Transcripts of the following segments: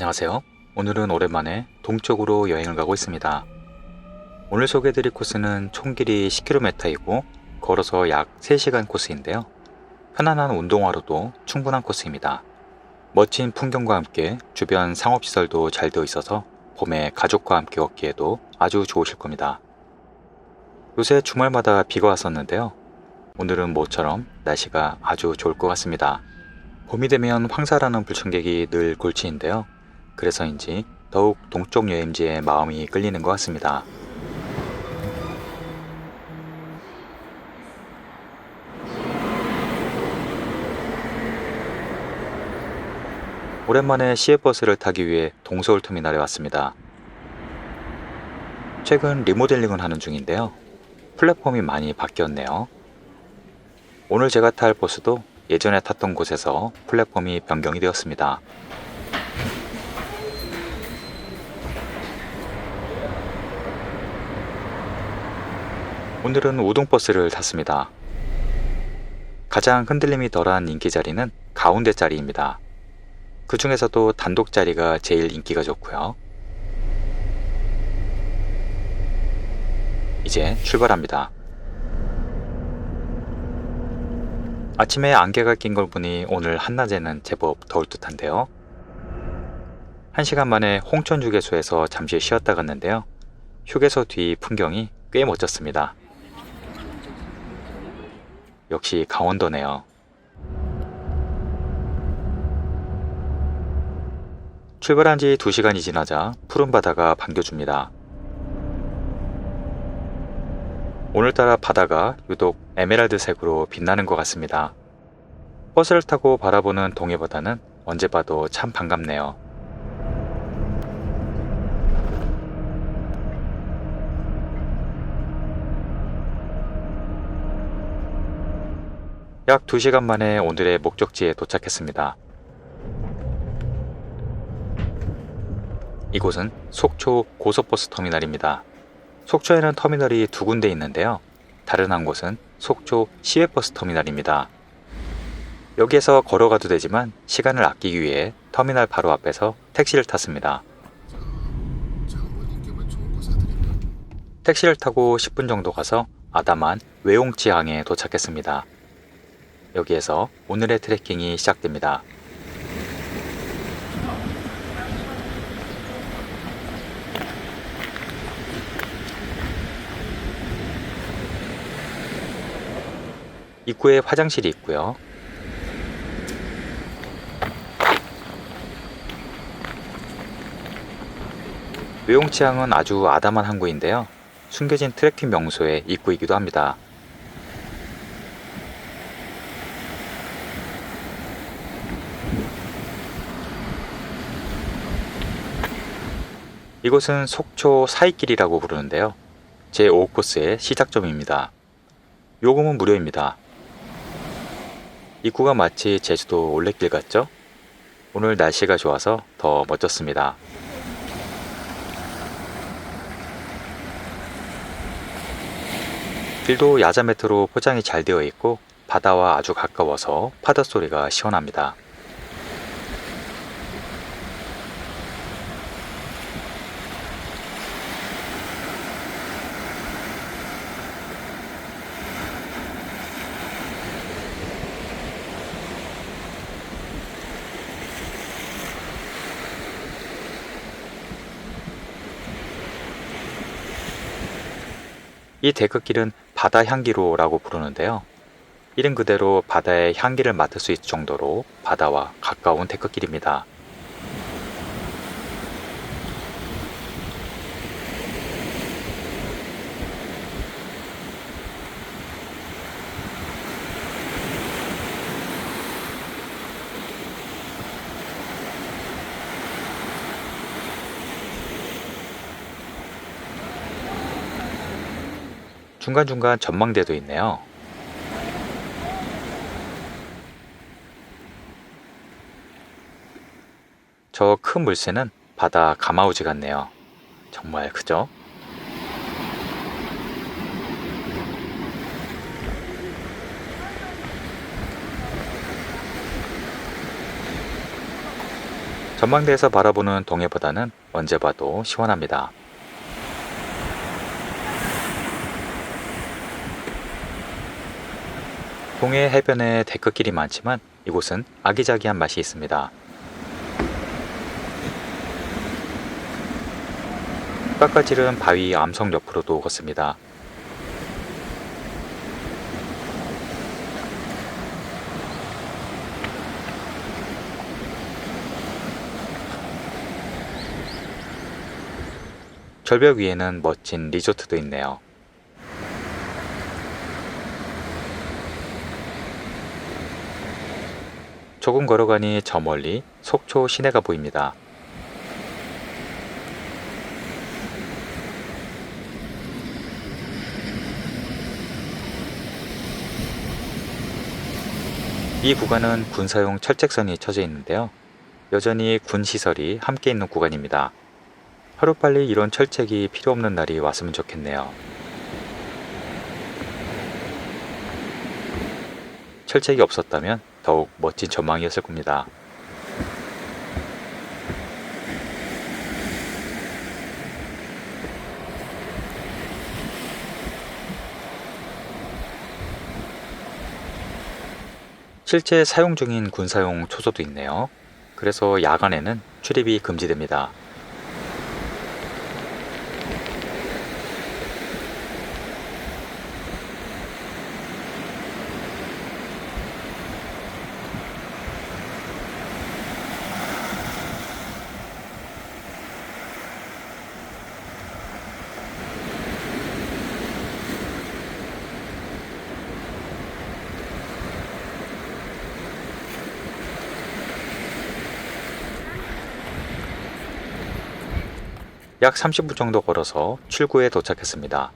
안녕하세요. 오늘은 오랜만에 동쪽으로 여행을 가고 있습니다. 오늘 소개해드릴 코스는 총 길이 10km이고 걸어서 약 3시간 코스인데요. 편안한 운동화로도 충분한 코스입니다. 멋진 풍경과 함께 주변 상업시설도 잘 되어 있어서 봄에 가족과 함께 걷기에도 아주 좋으실 겁니다. 요새 주말마다 비가 왔었는데요. 오늘은 모처럼 날씨가 아주 좋을 것 같습니다. 봄이 되면 황사라는 불청객이 늘 골치인데요. 그래서인지 더욱 동쪽 여행지에 마음이 끌리는 것 같습니다. 오랜만에 시외버스를 타기 위해 동서울터미널에 왔습니다. 최근 리모델링을 하는 중인데요. 플랫폼이 많이 바뀌었네요. 오늘 제가 탈 버스도 예전에 탔던 곳에서 플랫폼이 변경이 되었습니다. 오늘은 우동버스를 탔습니다. 가장 흔들림이 덜한 인기 자리는 가운데 자리입니다. 그 중에서도 단독 자리가 제일 인기가 좋고요. 이제 출발합니다. 아침에 안개가 낀 걸 보니 오늘 한낮에는 제법 더울 듯한데요. 1시간 만에 홍천휴게소에서 잠시 쉬었다 갔는데요. 휴게소 뒤 풍경이 꽤 멋졌습니다. 역시 강원도네요. 출발한 지 2시간이 지나자 푸른 바다가 반겨줍니다. 오늘따라 바다가 유독 에메랄드색으로 빛나는 것 같습니다. 버스를 타고 바라보는 동해바다는 언제 봐도 참 반갑네요. 약 2시간 만에 오늘의 목적지에 도착했습니다. 이곳은 속초 고속버스 터미널입니다. 속초에는 터미널이 2군데 있는데요. 다른 한 곳은 속초 시외버스 터미널입니다. 여기에서 걸어가도 되지만 시간을 아끼기 위해 터미널 바로 앞에서 택시를 탔습니다. 택시를 타고 10분 정도 가서 아담한 외홍치항에 도착했습니다. 여기에서 오늘의 트레킹이 시작됩니다. 입구에 화장실이 있고요. 외홍치항은 아주 아담한 항구인데요. 숨겨진 트레킹 명소의 입구이기도 합니다. 이곳은 속초 사이길이라고 부르는데요. 제5코스의 시작점입니다. 요금은 무료입니다. 입구가 마치 제주도 올레길 같죠? 오늘 날씨가 좋아서 더 멋졌습니다. 길도 야자매트로 포장이 잘 되어 있고 바다와 아주 가까워서 파도 소리가 시원합니다. 이 데크길은 바다 향기로라고 부르는데요. 이름 그대로 바다의 향기를 맡을 수 있을 정도로 바다와 가까운 데크길입니다. 중간중간 전망대도 있네요. 저 큰 물새는 바다 가마우지 같네요. 정말 크죠? 전망대에서 바라보는 동해바다는 언제 봐도 시원합니다. 동해 해변에 데크길이 많지만 이곳은 아기자기한 맛이 있습니다. 깎아지른 바위 암석 옆으로도 걷습니다. 절벽 위에는 멋진 리조트도 있네요. 조금 걸어가니 저 멀리 속초 시내가 보입니다. 이 구간은 군사용 철책선이 쳐져 있는데요. 여전히 군 시설이 함께 있는 구간입니다. 하루빨리 이런 철책이 필요 없는 날이 왔으면 좋겠네요. 철책이 없었다면 더욱 멋진 전망이었을 겁니다. 실제 사용 중인 군사용 초소도 있네요. 그래서 야간에는 출입이 금지됩니다. 약 30분 정도 걸어서 출구에 도착했습니다.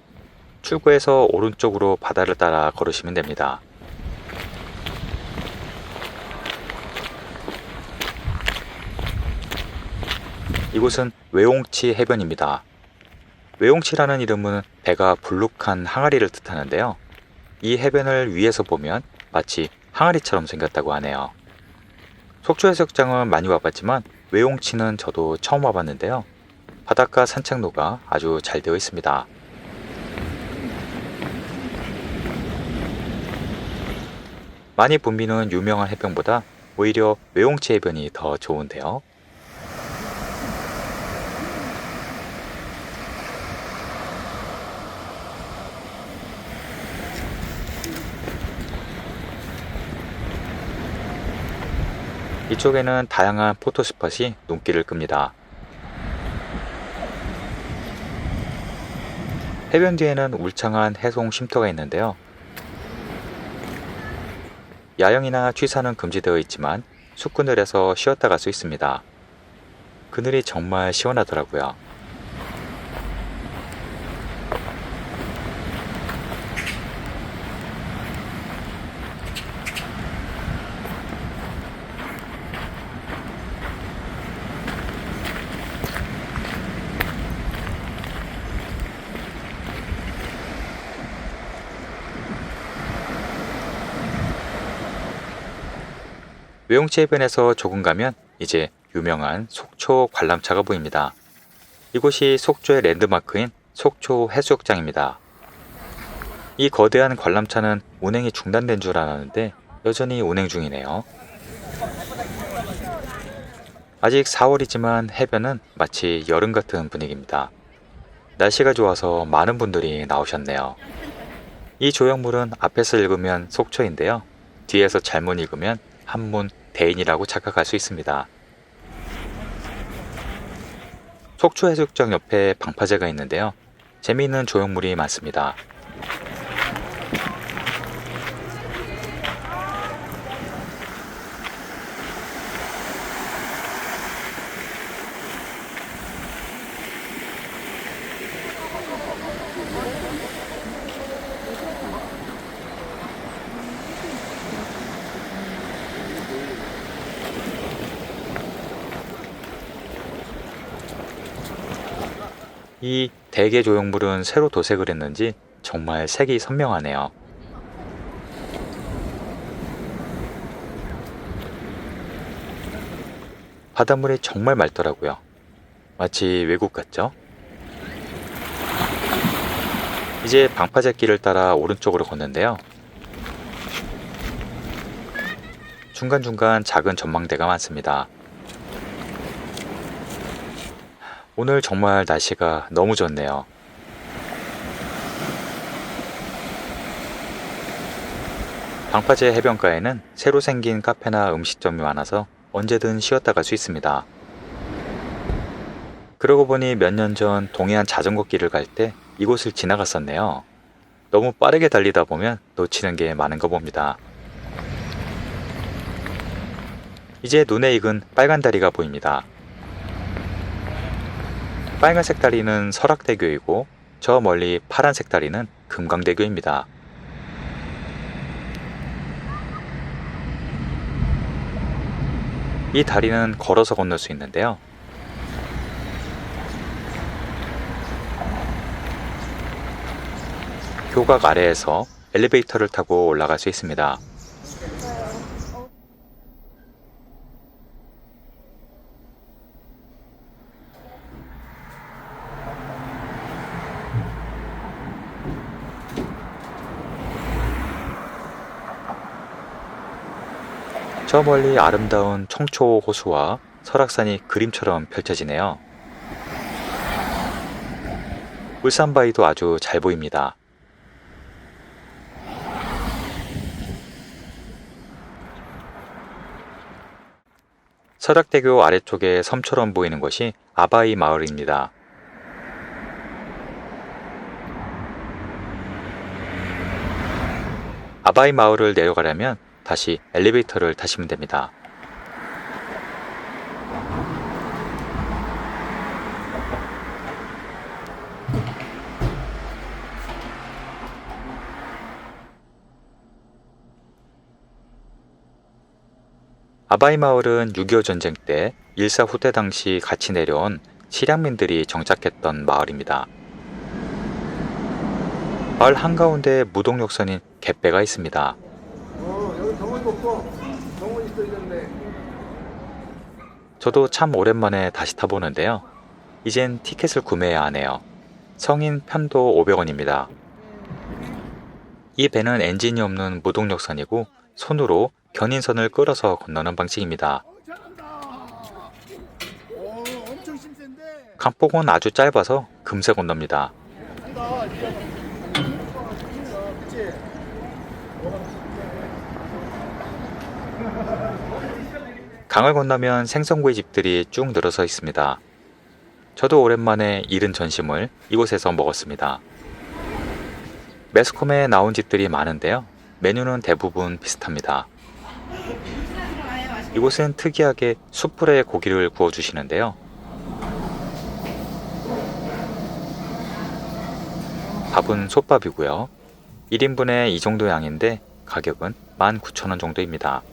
출구에서 오른쪽으로 바다를 따라 걸으시면 됩니다. 이곳은 외옹치 해변입니다. 외옹치라는 이름은 배가 불룩한 항아리를 뜻하는데요. 이 해변을 위에서 보면 마치 항아리처럼 생겼다고 하네요. 속초 해수욕장은 많이 와봤지만 외옹치는 저도 처음 와봤는데요. 바닷가 산책로가 아주 잘 되어 있습니다. 많이 붐비는 유명한 해변보다 오히려 외옹치 해변이 더 좋은데요. 이쪽에는 다양한 포토스팟이 눈길을 끕니다. 해변 뒤에는 울창한 해송 쉼터가 있는데요. 야영이나 취사는 금지되어 있지만 숲그늘에서 쉬었다 갈 수 있습니다. 그늘이 정말 시원하더라고요. 외용치 해변에서 조금 가면 이제 유명한 속초 관람차가 보입니다. 이곳이 속초의 랜드마크인 속초 해수욕장입니다. 이 거대한 관람차는 운행이 중단된 줄 알았는데 여전히 운행 중이네요. 아직 4월이지만 해변은 마치 여름 같은 분위기입니다. 날씨가 좋아서 많은 분들이 나오셨네요. 이 조형물은 앞에서 읽으면 속초인데요. 뒤에서 잘못 읽으면 한문 대인이라고 착각할 수 있습니다. 속초 해수욕장 옆에 방파제가 있는데요. 재미있는 조형물이 많습니다. 이 대게 조형물은 새로 도색을 했는지 정말 색이 선명하네요. 바닷물이 정말 맑더라고요. 마치 외국 같죠? 이제 방파제 길을 따라 오른쪽으로 걷는데요. 중간중간 작은 전망대가 많습니다. 오늘 정말 날씨가 너무 좋네요. 방파제 해변가에는 새로 생긴 카페나 음식점이 많아서 언제든 쉬었다 갈 수 있습니다. 그러고 보니 몇 년 전 동해안 자전거 길을 갈 때 이곳을 지나갔었네요. 너무 빠르게 달리다 보면 놓치는 게 많은가 봅니다. 이제 눈에 익은 빨간 다리가 보입니다. 빨간색 다리는 설악대교이고 저 멀리 파란색 다리는 금강대교입니다. 이 다리는 걸어서 건널 수 있는데요. 교각 아래에서 엘리베이터를 타고 올라갈 수 있습니다. 저 멀리 아름다운 청초 호수와 설악산이 그림처럼 펼쳐지네요. 울산바위도 아주 잘 보입니다. 설악대교 아래쪽에 섬처럼 보이는 것이 아바이 마을입니다. 아바이 마을을 내려가려면 다시 엘리베이터를 타시면 됩니다. 아바이 마을은 6.25 전쟁 때 일사 후퇴 당시 같이 내려온 실향민들이 정착했던 마을입니다. 마을 한가운데 무동력선인 갯배가 있습니다. 여기 정원이 없어. 정원이 있어 있는데. 저도 참 오랜만에 다시 타보는데요. 이젠 티켓을 구매해야 하네요. 성인 편도 500원입니다. 이 배는 엔진이 없는 무동력선이고 손으로 견인선을 끌어서 건너는 방식입니다. 엄청 심센데. 강폭은 아주 짧아서 금세 건넙니다. 그치? 강을 건너면 생선구이 집들이 쭉 늘어서 있습니다. 저도 오랜만에 이른 전심을 이곳에서 먹었습니다. 매스컴에 나온 집들이 많은데요. 메뉴는 대부분 비슷합니다. 이곳은 특이하게 숯불에 고기를 구워주시는데요. 밥은 솥밥이고요. 1인분에 이 정도 양인데 가격은 19,000원 정도입니다.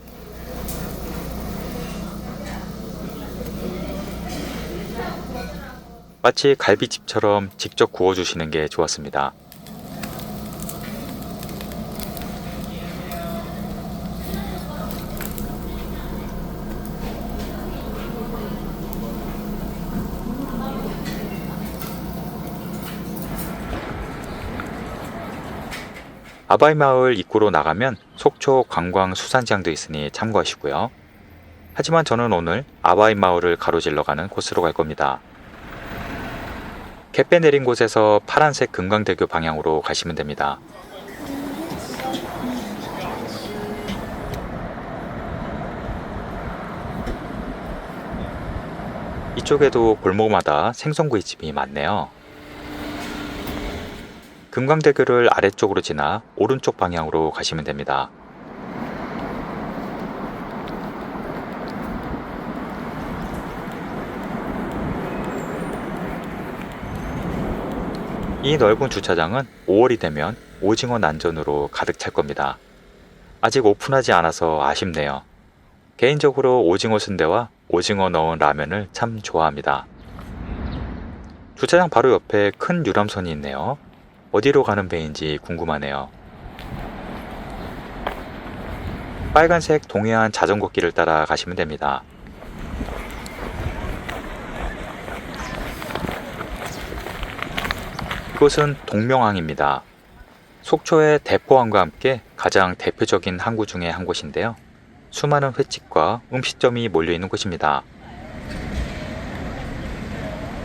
마치 갈비집처럼 직접 구워주시는 게 좋았습니다. 아바이 마을 입구로 나가면 속초 관광수산시장도 있으니 참고하시고요. 하지만 저는 오늘 아바이 마을을 가로질러 가는 코스로 갈 겁니다. 갯배 내린 곳에서 파란색 금강대교 방향으로 가시면 됩니다. 이쪽에도 골목마다 생선구이집이 많네요. 금강대교를 아래쪽으로 지나 오른쪽 방향으로 가시면 됩니다. 이 넓은 주차장은 5월이 되면 오징어 난전으로 가득 찰 겁니다. 아직 오픈하지 않아서 아쉽네요. 개인적으로 오징어 순대와 오징어 넣은 라면을 참 좋아합니다. 주차장 바로 옆에 큰 유람선이 있네요. 어디로 가는 배인지 궁금하네요. 빨간색 동해안 자전거 길을 따라 가시면 됩니다. 이곳은 동명항입니다. 속초의 대포항과 함께 가장 대표적인 항구 중에 한 곳인데요. 수많은 횟집과 음식점이 몰려있는 곳입니다.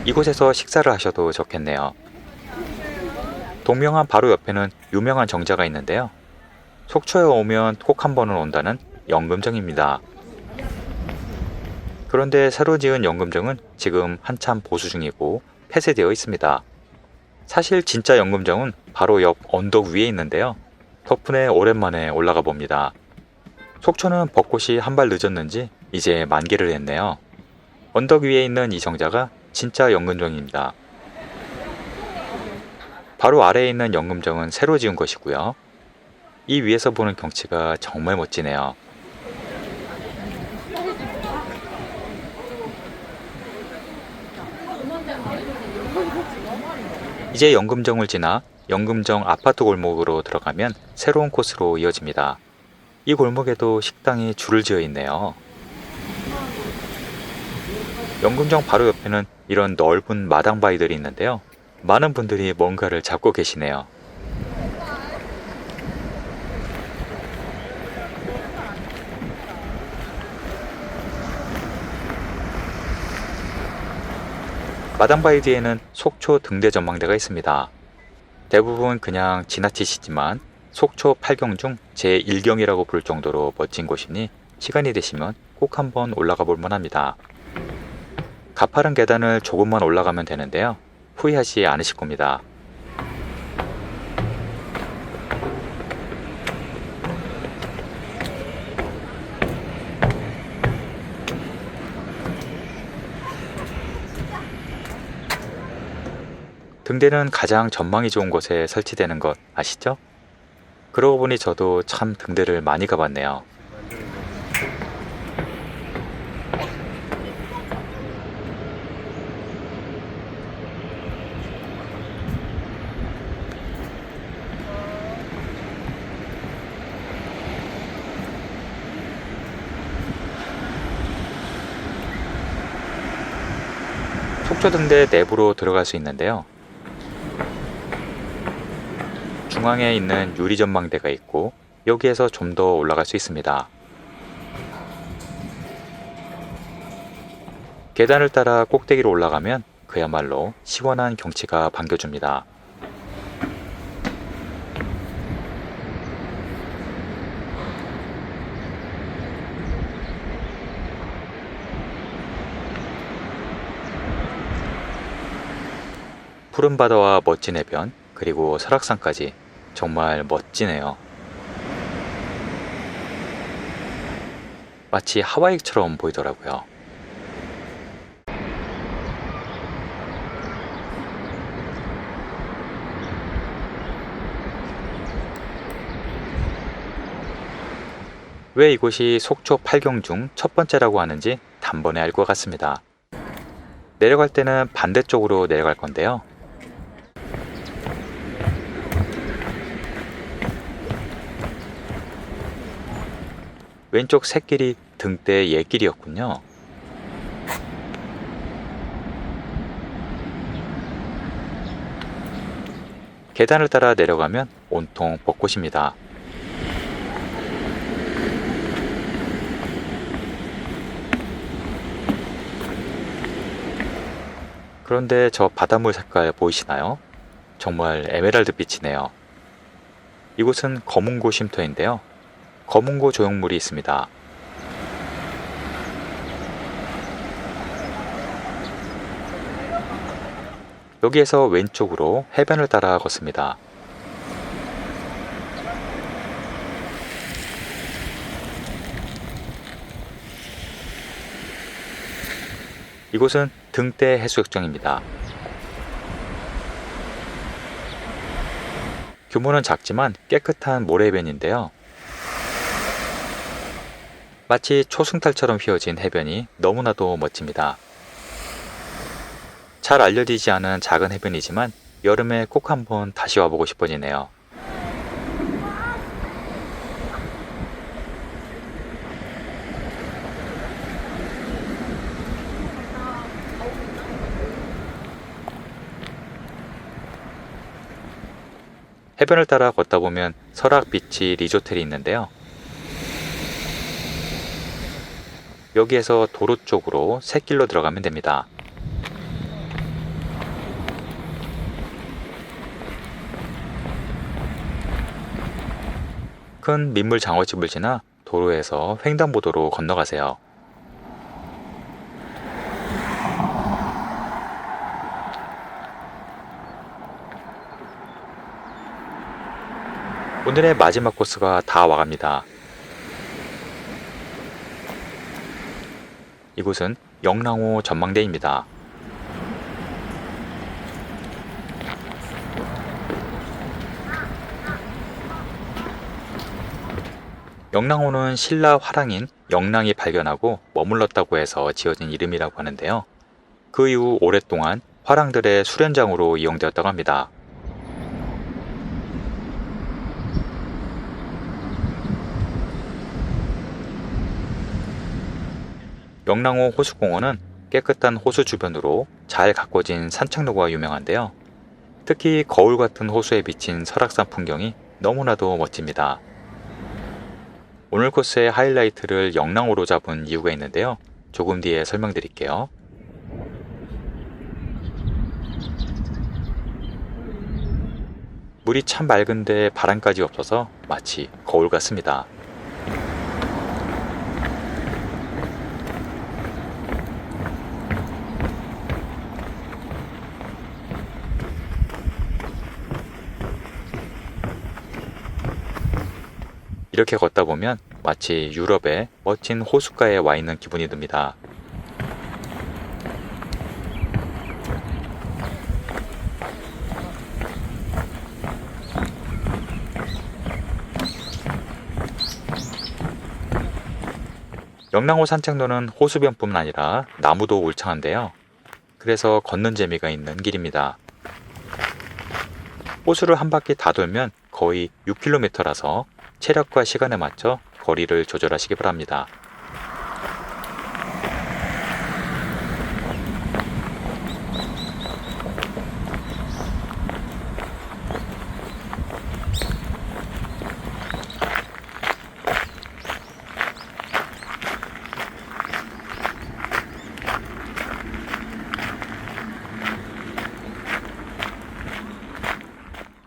이곳에서 식사를 하셔도 좋겠네요. 동명항 바로 옆에는 유명한 정자가 있는데요. 속초에 오면 꼭 한 번은 온다는 연금정입니다. 그런데 새로 지은 연금정은 지금 한참 보수 중이고 폐쇄되어 있습니다. 사실 진짜 연금정은 바로 옆 언덕 위에 있는데요. 덕분에 오랜만에 올라가 봅니다. 속초는 벚꽃이 한 발 늦었는지 이제 만개를 했네요. 언덕 위에 있는 이 정자가 진짜 연금정입니다. 바로 아래에 있는 연금정은 새로 지은 것이고요. 이 위에서 보는 경치가 정말 멋지네요. 이제 연금정을 지나 연금정 아파트 골목으로 들어가면 새로운 코스로 이어집니다. 이 골목에도 식당이 줄을 지어 있네요. 연금정 바로 옆에는 이런 넓은 마당 바위들이 있는데요. 많은 분들이 뭔가를 잡고 계시네요. 마당 바위 뒤에는 속초 등대 전망대가 있습니다. 대부분 그냥 지나치시지만 속초 8경 중 제1경이라고 부를 정도로 멋진 곳이니 시간이 되시면 꼭 한번 올라가 볼 만합니다. 가파른 계단을 조금만 올라가면 되는데요. 후회하지 않으실 겁니다. 등대는 가장 전망이 좋은 곳에 설치되는 것 아시죠? 그러고 보니 저도 참 등대를 많이 가봤네요. 속초 등대 내부로 들어갈 수 있는데요. 중앙에 있는 유리 전망대가 있고 여기에서 좀 더 올라갈 수 있습니다. 계단을 따라 꼭대기로 올라가면 그야말로 시원한 경치가 반겨줍니다. 푸른 바다와 멋진 해변, 그리고 설악산까지 정말 멋지네요. 마치 하와이처럼 보이더라고요. 왜 이곳이 속초 8경 중 첫 번째라고 하는지 단번에 알 것 같습니다. 내려갈 때는 반대쪽으로 내려갈 건데요. 왼쪽 샛길이 등대 옛길이었군요. 계단을 따라 내려가면 온통 벚꽃입니다. 그런데 저 바닷물 색깔 보이시나요? 정말 에메랄드 빛이네요. 이곳은 거문고 쉼터인데요. 거문고 조형물이 있습니다. 여기에서 왼쪽으로 해변을 따라 걷습니다. 이곳은 등대 해수욕장입니다. 규모는 작지만 깨끗한 모래해변인데요. 마치 초승달처럼 휘어진 해변이 너무나도 멋집니다. 잘 알려지지 않은 작은 해변이지만 여름에 꼭 한번 다시 와보고 싶어지네요. 해변을 따라 걷다 보면 설악 비치 리조텔이 있는데요. 여기에서 도로 쪽으로 샛길로 들어가면 됩니다. 큰 민물 장어집을 지나 도로에서 횡단보도로 건너가세요. 오늘의 마지막 코스가 다 와갑니다. 이곳은 영랑호 전망대입니다. 영랑호는 신라 화랑인 영랑이 발견하고 머물렀다고 해서 지어진 이름이라고 하는데요. 그 이후 오랫동안 화랑들의 수련장으로 이용되었다고 합니다. 영랑호 호수공원은 깨끗한 호수 주변으로 잘 가꿔진 산책로가 유명한데요. 특히 거울 같은 호수에 비친 설악산 풍경이 너무나도 멋집니다. 오늘 코스의 하이라이트를 영랑호로 잡은 이유가 있는데요. 조금 뒤에 설명드릴게요. 물이 참 맑은데 바람까지 없어서 마치 거울 같습니다. 이렇게 걷다 보면 마치 유럽의 멋진 호숫가에 와 있는 기분이 듭니다. 영랑호 산책로는 호수변뿐만 아니라 나무도 울창한데요. 그래서 걷는 재미가 있는 길입니다. 호수를 한 바퀴 다 돌면 거의 6km라서 체력과 시간에 맞춰 거리를 조절하시기 바랍니다.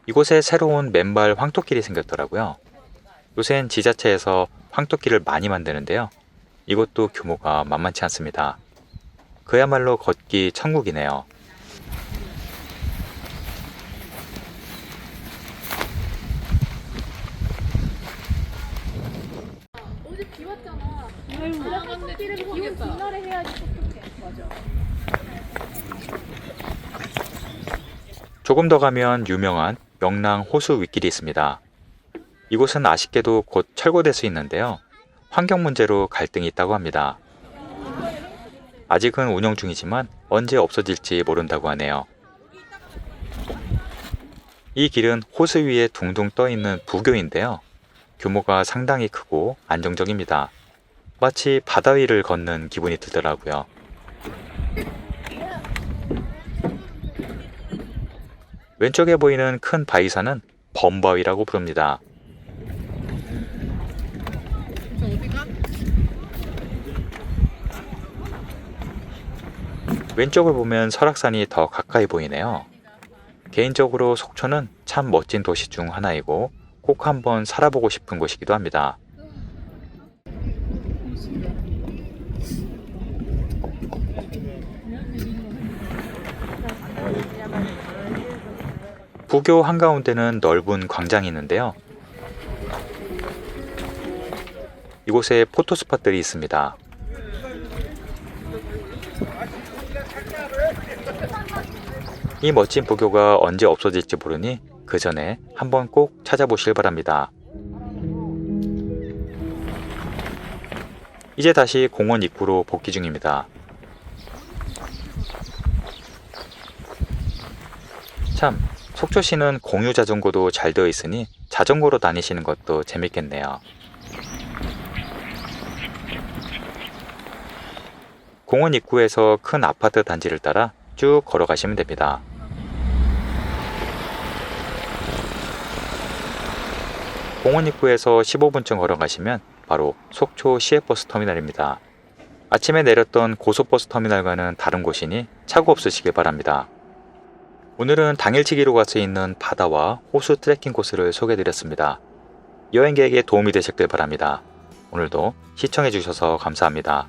이곳에 새로운 맨발 황토길이 생겼더라고요. 요새는 지자체에서 황토길을 많이 만드는데요. 이것도 규모가 만만치 않습니다. 그야말로 걷기 천국이네요. 어제 비 왔잖아. 황토길은 기온 중날에 해야지 똑똑해. 맞아. 조금 더 가면 유명한 영랑 호수 윗길이 있습니다. 이곳은 아쉽게도 곧 철거될 수 있는데요. 환경 문제로 갈등이 있다고 합니다. 아직은 운영 중이지만 언제 없어질지 모른다고 하네요. 이 길은 호수 위에 둥둥 떠 있는 부교인데요. 규모가 상당히 크고 안정적입니다. 마치 바다 위를 걷는 기분이 들더라고요. 왼쪽에 보이는 큰 바위산은 범바위라고 부릅니다. 왼쪽을 보면 설악산이 더 가까이 보이네요. 개인적으로 속초는 참 멋진 도시 중 하나이고 꼭 한번 살아보고 싶은 곳이기도 합니다. 부교 한가운데는 넓은 광장이 있는데요. 이곳에 포토스팟들이 있습니다. 이 멋진 부교가 언제 없어질지 모르니 그 전에 한번 꼭 찾아보실 바랍니다. 이제 다시 공원 입구로 복귀 중입니다. 참, 속초시는 공유 자전거도 잘 되어 있으니 자전거로 다니시는 것도 재밌겠네요. 공원 입구에서 큰 아파트 단지를 따라 쭉 걸어가시면 됩니다. 공원 입구에서 15분쯤 걸어가시면 바로 속초 시외버스 터미널입니다. 아침에 내렸던 고속버스 터미널과는 다른 곳이니 착오 없으시길 바랍니다. 오늘은 당일치기로 갈 수 있는 바다와 호수 트레킹 코스를 소개해드렸습니다. 여행객에게 도움이 되셨길 바랍니다. 오늘도 시청해주셔서 감사합니다.